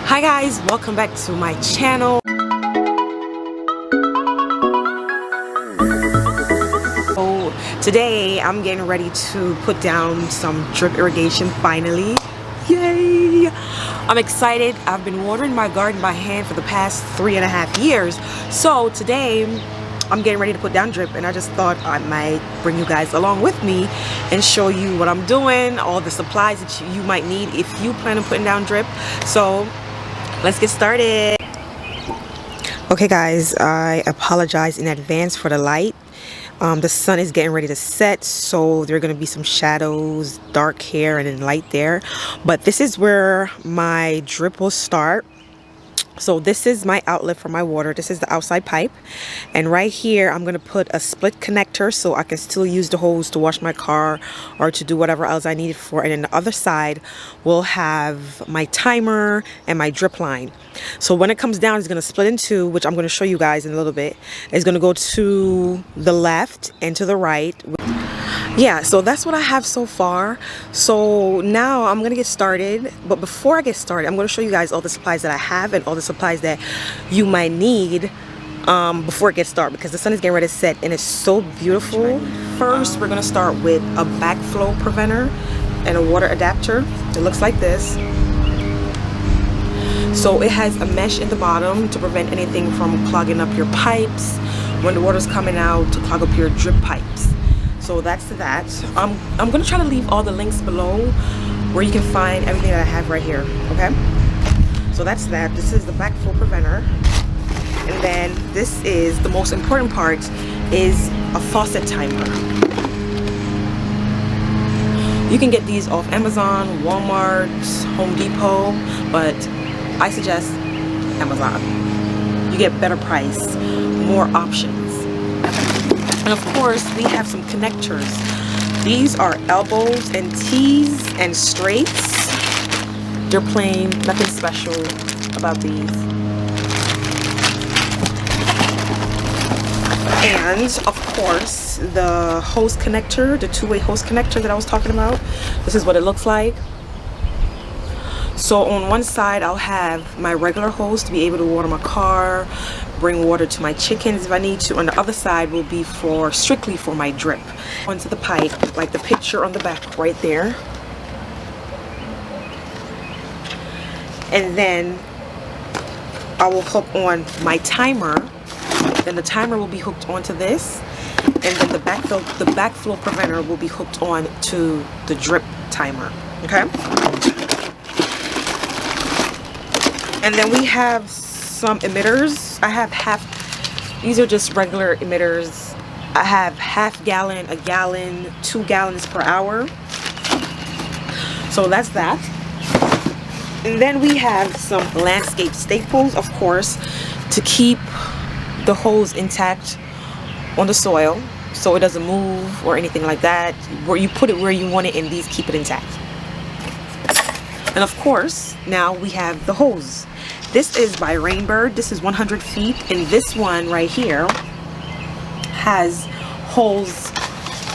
Hi guys, welcome back to my channel. So today I'm getting ready to put down some drip irrigation finally. Yay! I'm excited. I've been watering my garden by hand for the past 3.5 years. So today I'm getting ready to put down drip, and I just thought I might bring you guys along with me and show you what I'm doing, all the supplies that you might need if you plan on putting down drip. So let's get started. Okay guys, I apologize in advance for the light. The sun is getting ready to set, so there are going to be some shadows, dark here and then light there, but this is where my drip will start. So this is my outlet for my water. This is the outside pipe, and right here I'm going to put a split connector so I can still use the hose to wash my car or to do whatever else I need it for. And then the other side will have my timer and my drip line. So when it comes down, it's going to split in two, which I'm going to show you guys in a little bit. It's going to go to the left and to the right. Yeah, so that's what I have so far. So now I'm gonna get started, but before I get started, I'm gonna show you guys all the supplies that I have and all the supplies that you might need before it gets dark, because the sun is getting ready to set and it's so beautiful. First, we're gonna start with a backflow preventer and a water adapter. It looks like this. So it has a mesh in the bottom to prevent anything from clogging up your pipes when the water's coming out, to clog up your drip pipes. So that's that. I'm gonna try to leave all the links below where you can find everything that I have right here. Okay, so that's that. This is the backflow preventer, and then this is the most important part, is a faucet timer. You can get these off Amazon, Walmart, Home Depot, but I suggest Amazon. You get better price, more options. And of course, we have some connectors. These are elbows and T's and straights. They're plain, nothing special about these. And of course, the hose connector, the two-way hose connector that I was talking about. This is what it looks like. So on one side, I'll have my regular hose to be able to water my car, bring water to my chickens if I need to. On the other side will be strictly for my drip. Onto the pipe, like the picture on the back right there. And then I will hook on my timer. Then the timer will be hooked onto this. And then the backflow preventer will be hooked on to the drip timer. Okay? And then we have some emitters. I have these are just regular emitters. I have half gallon, a gallon, 2 gallons per hour. So that's that. And then we have some landscape staples, of course, to keep the hose intact on the soil so it doesn't move or anything like that. Where you put it where you want it, and these keep it intact. And of course, now we have the hose. This is by Rainbird. This is 100 feet, and this one right here has holes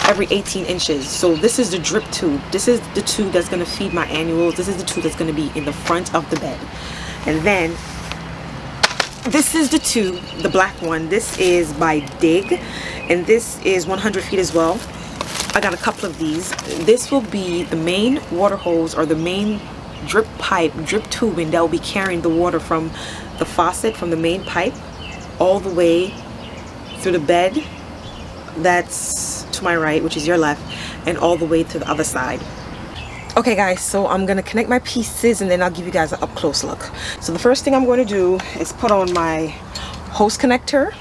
every 18 inches. So this is the drip tube. This is the tube that's going to feed my annuals. This is the tube that's going to be in the front of the bed. And then this is the tube, the black one. This is by Dig, and this is 100 feet as well. I got a couple of these. This will be the main water hose, or the main drip pipe, drip tubing that will be carrying the water from the faucet, from the main pipe, all the way through the bed that's to my right, which is your left, and all the way to the other side. Okay guys, so I'm gonna connect my pieces and then I'll give you guys an up close look. So the first thing I'm going to do is put on my hose connector,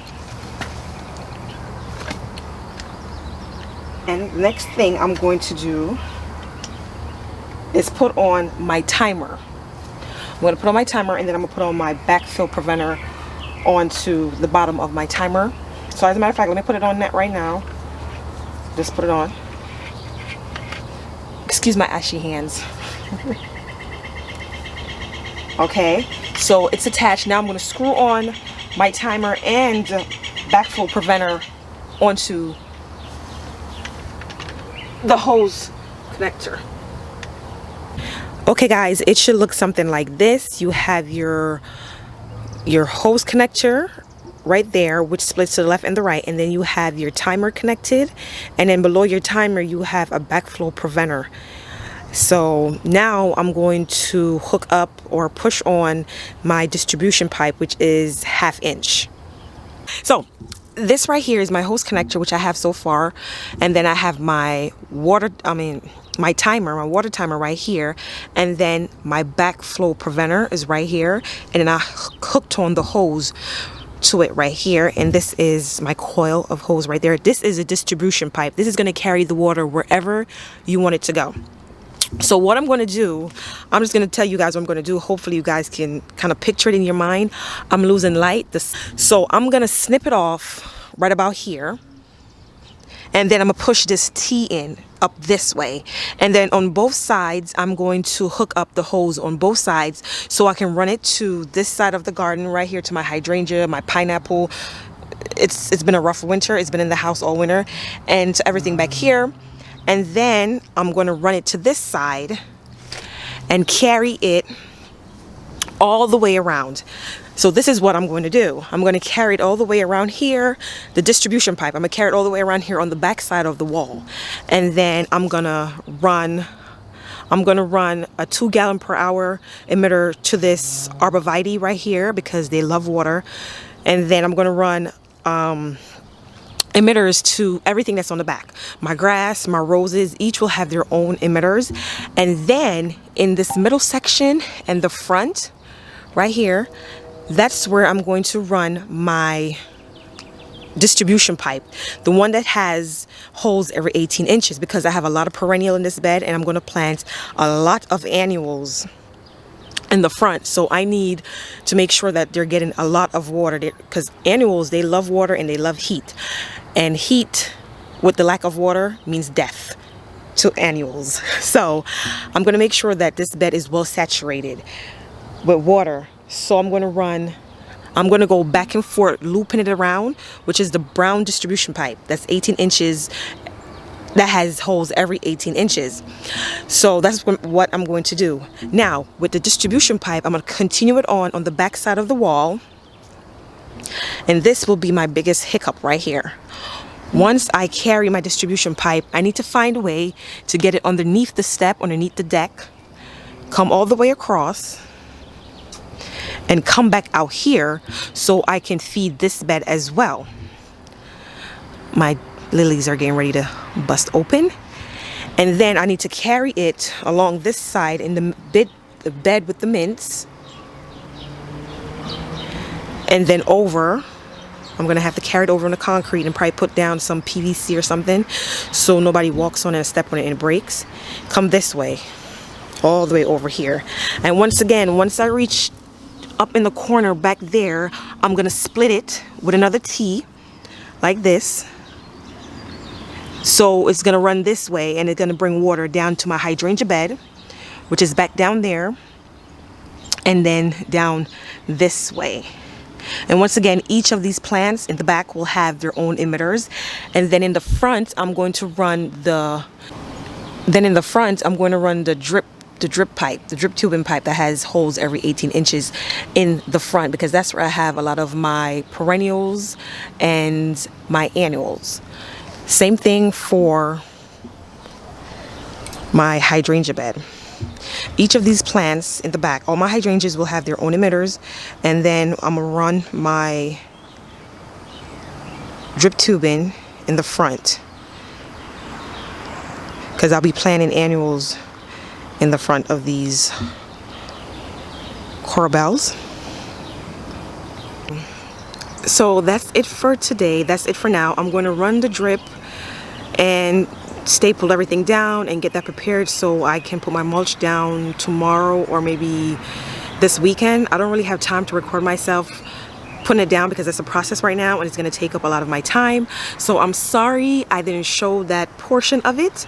and the next thing I'm going to do is put on my timer. I'm going to put on my timer, and then I'm going to put on my backfill preventer onto the bottom of my timer. So as a matter of fact, let me put it on that right now. Just put it on. Excuse my ashy hands. Okay, so it's attached. Now I'm going to screw on my timer and backfill preventer onto the hose connector. Okay guys, it should look something like this. You have your hose connector right there, which splits to the left and the right, and then you have your timer connected, and then below your timer you have a backflow preventer. So now I'm going to hook up or push on my distribution pipe, which is 1/2 inch. So this right here is my hose connector, which I have so far, and then I have my water timer right here, and then my backflow preventer is right here, and then I hooked on the hose to it right here, and this is my coil of hose right there. This is a distribution pipe. This is going to carry the water wherever you want it to go. So what I'm going to do, I'm just going to tell you guys what I'm going to do. Hopefully you guys can kind of picture it in your mind. I'm losing light. So I'm going to snip it off right about here. And then I'm going to push this T in up this way. And then on both sides, I'm going to hook up the hose on both sides so I can run it to this side of the garden right here, to my hydrangea, my pineapple. It's been a rough winter. It's been in the house all winter. And to everything back here. And then I'm going to run it to this side and carry it all the way around. So this is what I'm going to do. I'm going to carry it all the way around here, the distribution pipe. I'm going to carry it all the way around here on the back side of the wall. And then I'm going to run a 2 gallon per hour emitter to this arborvitae right here because they love water. And then I'm going to run emitters to everything that's on the back. My grass, my roses, each will have their own emitters. And then in this middle section and the front right here, that's where I'm going to run my distribution pipe, the one that has holes every 18 inches, because I have a lot of perennial in this bed and I'm going to plant a lot of annuals in the front. So I need to make sure that they're getting a lot of water, because annuals, they love water and they love heat, and heat with the lack of water means death to annuals. So I'm going to make sure that this bed is well saturated with water. So I'm going to go back and forth looping it around, which is the brown distribution pipe that's 18 inches, that has holes every 18 inches. So that's what I'm going to do. Now with the distribution pipe, I'm going to continue it on the back side of the wall, and this will be my biggest hiccup right here. Once I carry my distribution pipe, I need to find a way to get it underneath the step, underneath the deck, come all the way across, and come back out here so I can feed this bed as well. My lilies are getting ready to bust open, and then I need to carry it along this side in the bed with the mints, and then over. I'm gonna have to carry it over on the concrete and probably put down some PVC or something so nobody walks on it and step on it and it breaks. Come this way, all the way over here. And once again, once I reach up in the corner back there, I'm gonna split it with another T like this. So it's gonna run this way, and it's gonna bring water down to my hydrangea bed, which is back down there, and then down this way. And once again, each of these plants in the back will have their own emitters. And then in the front, I'm going to run the drip pipe, the drip tubing pipe that has holes every 18 inches in the front, because that's where I have a lot of my perennials and my annuals. Same thing for my hydrangea bed. Each of these plants in the back, all my hydrangeas will have their own emitters, and then I'm gonna run my drip tubing in the front because I'll be planting annuals in the front of these corbels. So that's it for today. That's it for now. I'm going to run the drip and staple everything down and get that prepared so I can put my mulch down tomorrow or maybe this weekend. I don't really have time to record myself putting it down because it's a process right now and it's going to take up a lot of my time. So I'm sorry I didn't show that portion of it.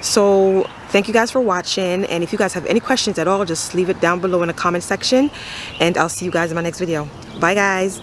So thank you guys for watching, and if you guys have any questions at all, just leave it down below in the comment section, and I'll see you guys in my next video. Bye guys.